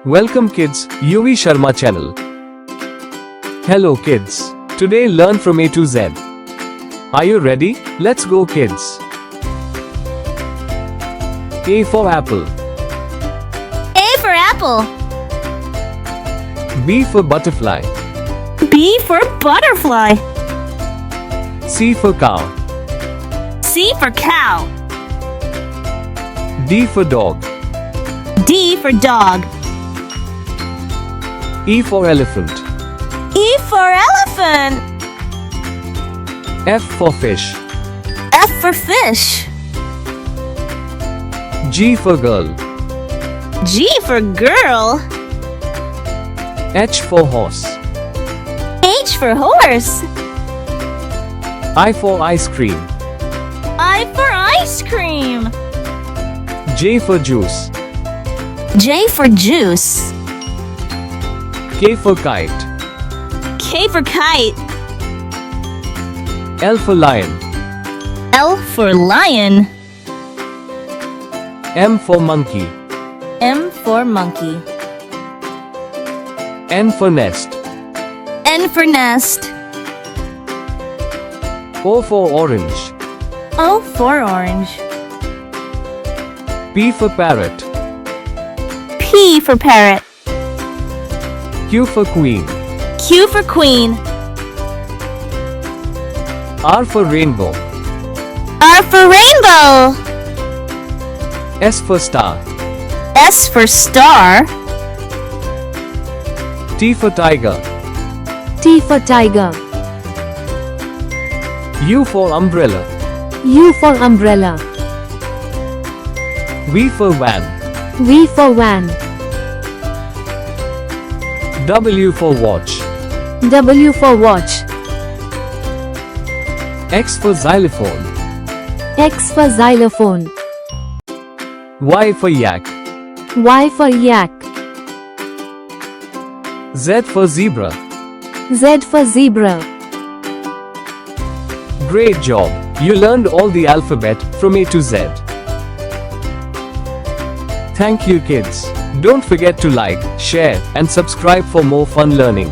Welcome kids, YuviSharma channel. Hello kids. Today learn from A to Z. Are you ready? Let's go kids. A for apple. A for apple. B for butterfly. B for butterfly. C for cow. C for cow. D for dog. D for dog. E for elephant. E for elephant. F for fish. F for fish. G for girl. G for girl. H for horse. H for horse. I for ice cream. I for ice cream. J for juice. J for juice. K for kite. K for kite. L for lion. L for lion. M for monkey. M for monkey. N for nest. N for nest. O for orange. O for orange. P for parrot. P for parrot. Q for queen. Q for queen. R for rainbow. R for rainbow. S for star. S for star. T for tiger. T for tiger. U for umbrella. U for umbrella. V for van. V for van. W for watch. W for watch. X for xylophone. X for xylophone. Y for yak. Y for yak. Z for zebra. Z for zebra. Great job! You learned all the alphabet from A to Z. Thank you kids. Don't forget to like, share, and subscribe for more fun learning.